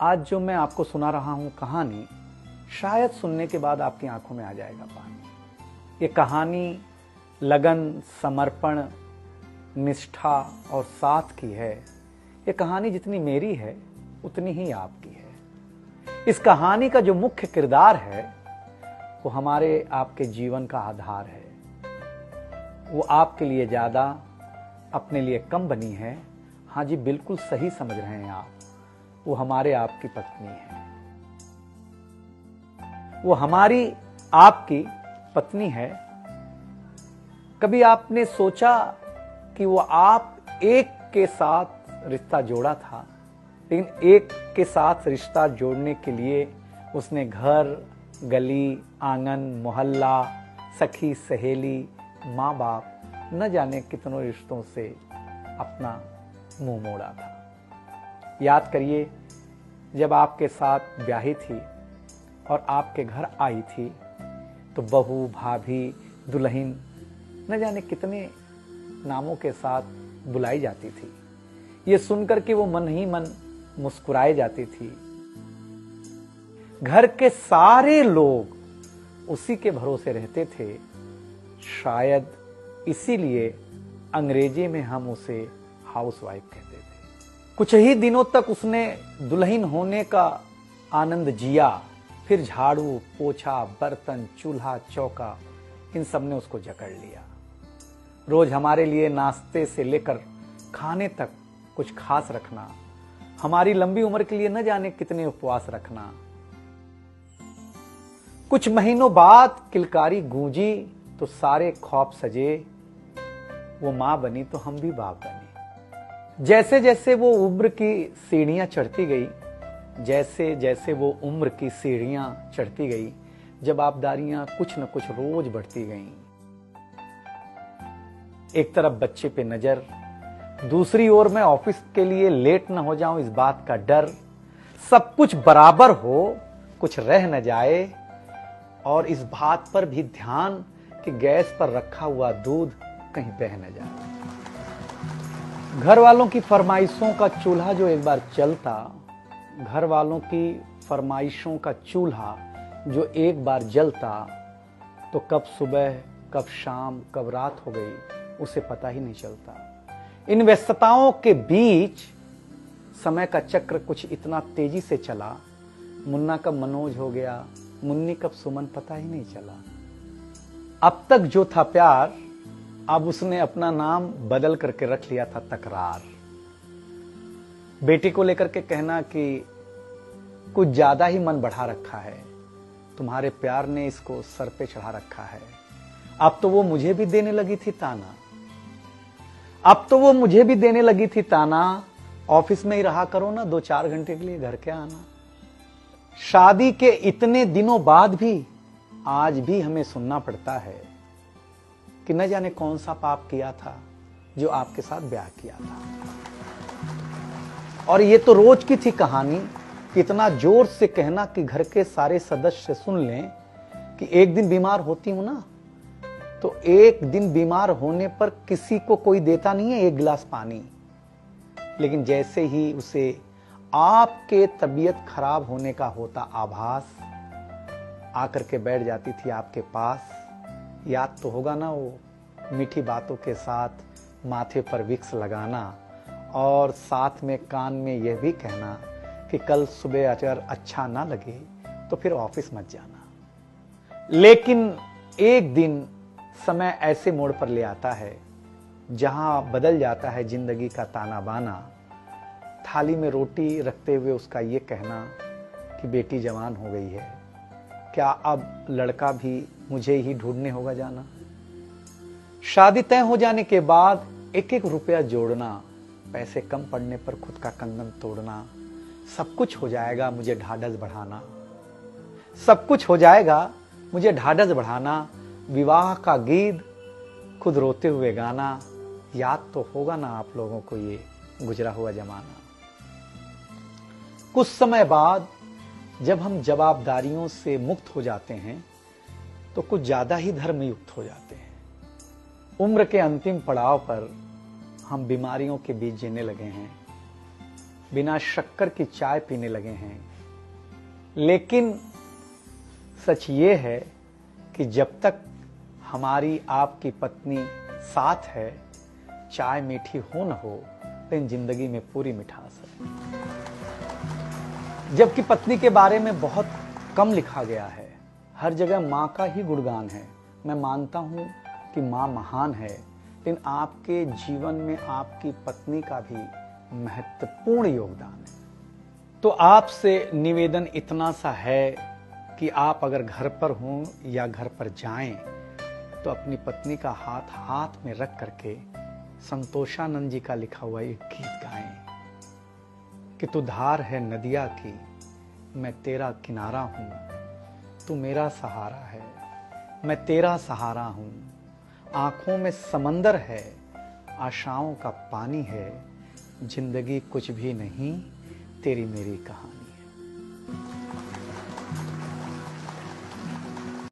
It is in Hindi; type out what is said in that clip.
आज जो मैं आपको सुना रहा हूं कहानी, शायद सुनने के बाद आपकी आंखों में आ जाएगा पानी। ये कहानी लगन, समर्पण, निष्ठा और साथ की है। ये कहानी जितनी मेरी है उतनी ही आपकी है। इस कहानी का जो मुख्य किरदार है वो हमारे आपके जीवन का आधार है। वो आपके लिए ज्यादा, अपने लिए कम बनी है। हाँ जी, बिल्कुल सही समझ रहे हैं आप। वो हमारे आपकी पत्नी है। वो हमारी आपकी पत्नी है। कभी आपने सोचा कि वो आप एक के साथ रिश्ता जोड़ा था, लेकिन एक के साथ रिश्ता जोड़ने के लिए उसने घर, गली, आंगन, मोहल्ला, सखी, सहेली, माँ बाप, न जाने कितनों रिश्तों से अपना मुंह मोड़ा था। याद करिए, जब आपके साथ ब्याही थी और आपके घर आई थी तो बहू, भाभी, दुल्हन, न जाने कितने नामों के साथ बुलाई जाती थी। ये सुनकर के वो मन ही मन मुस्कुराए जाती थी। घर के सारे लोग उसी के भरोसे रहते थे। शायद इसीलिए अंग्रेजी में हम उसे हाउसवाइफ कहते थे। कुछ ही दिनों तक उसने दुल्हन होने का आनंद जिया। फिर झाड़ू, पोछा, बर्तन, चूल्हा, चौका, इन सब ने उसको जकड़ लिया। रोज हमारे लिए नाश्ते से लेकर खाने तक कुछ खास रखना, हमारी लंबी उम्र के लिए न जाने कितने उपवास रखना। कुछ महीनों बाद किलकारी गूंजी तो सारे ख्वाब सजे। वो मां बनी तो हम भी बाप बने। जैसे जैसे वो उम्र की सीढ़ियां चढ़ती गई, जैसे जैसे वो उम्र की सीढ़ियां चढ़ती गई, जवाबदारियां कुछ न कुछ रोज बढ़ती गईं। एक तरफ बच्चे पे नजर, दूसरी ओर मैं ऑफिस के लिए लेट न हो जाऊं इस बात का डर। सब कुछ बराबर हो, कुछ रह न जाए, और इस बात पर भी ध्यान कि गैस पर रखा हुआ दूध कहीं बह न जाए। घर वालों की फरमाइशों का चूल्हा जो एक बार चलता, घर वालों की फरमाइशों का चूल्हा जो एक बार जलता, तो कब सुबह, कब शाम, कब रात हो गई उसे पता ही नहीं चलता। इन व्यस्तताओं के बीच समय का चक्र कुछ इतना तेजी से चला, मुन्ना कब मनोज हो गया, मुन्नी कब सुमन, पता ही नहीं चला। अब तक जो था प्यार, अब उसने अपना नाम बदल करके रख लिया था तकरार। बेटी को लेकर के कहना कि कुछ ज्यादा ही मन बढ़ा रखा है, तुम्हारे प्यार ने इसको सर पे चढ़ा रखा है। अब तो वो मुझे भी देने लगी थी ताना, अब तो वो मुझे भी देने लगी थी ताना, ऑफिस में ही रहा करो ना, 2-4 घंटे के लिए घर के आना। शादी के इतने दिनों बाद भी आज भी हमें सुनना पड़ता है कि न जाने कौन सा पाप किया था जो आपके साथ ब्याह किया था। और ये तो रोज की थी कहानी। इतना जोर से कहना कि घर के सारे सदस्य सुन लें कि एक दिन बीमार होती हूं ना, तो एक दिन बीमार होने पर किसी को कोई देता नहीं है 1 गिलास पानी, लेकिन जैसे ही उसे आपके तबीयत खराब होने का होता आभास, आकर के बैठ जाती थी आपके पास। याद तो होगा ना, वो मीठी बातों के साथ माथे पर विक्स लगाना और साथ में कान में यह भी कहना कि कल सुबह अगर अच्छा ना लगे तो फिर ऑफिस मत जाना। लेकिन एक दिन समय ऐसे मोड़ पर ले आता है जहां बदल जाता है जिंदगी का ताना बाना। थाली में रोटी रखते हुए उसका ये कहना कि बेटी जवान हो गई है, क्या अब लड़का भी मुझे ही ढूंढने होगा जाना। शादी तय हो जाने के बाद 1-1 रुपया जोड़ना, पैसे कम पड़ने पर खुद का कंगन तोड़ना, सब कुछ हो जाएगा मुझे ढाढ़स बढ़ाना, सब कुछ हो जाएगा मुझे ढाढ़स बढ़ाना। विवाह का गीत खुद रोते हुए गाना। याद तो होगा ना आप लोगों को ये गुजरा हुआ जमाना। कुछ समय बाद जब हम जवाबदारियों से मुक्त हो जाते हैं तो कुछ ज्यादा ही धर्मयुक्त हो जाते हैं। उम्र के अंतिम पड़ाव पर हम बीमारियों के बीच जीने लगे हैं। बिना शक्कर की चाय पीने लगे हैं। लेकिन सच ये है कि जब तक हमारी आपकी पत्नी साथ है, चाय मीठी हो न हो, लेकिन जिंदगी में पूरी मिठास है। जबकि पत्नी के बारे में बहुत कम लिखा गया है, हर जगह माँ का ही गुणगान है। मैं मानता हूं कि माँ महान है, लेकिन आपके जीवन में आपकी पत्नी का भी महत्वपूर्ण योगदान है। तो आपसे निवेदन इतना सा है कि आप अगर घर पर हों या घर पर जाएं तो अपनी पत्नी का हाथ हाथ में रख करके संतोषानंद जी का लिखा हुआ एक गीत गाएं कि तू धार है नदिया की, मैं तेरा किनारा हूं, तू मेरा सहारा है, मैं तेरा सहारा हूं। आंखों में समंदर है, आशाओं का पानी है, जिंदगी कुछ भी नहीं, तेरी मेरी कहानी।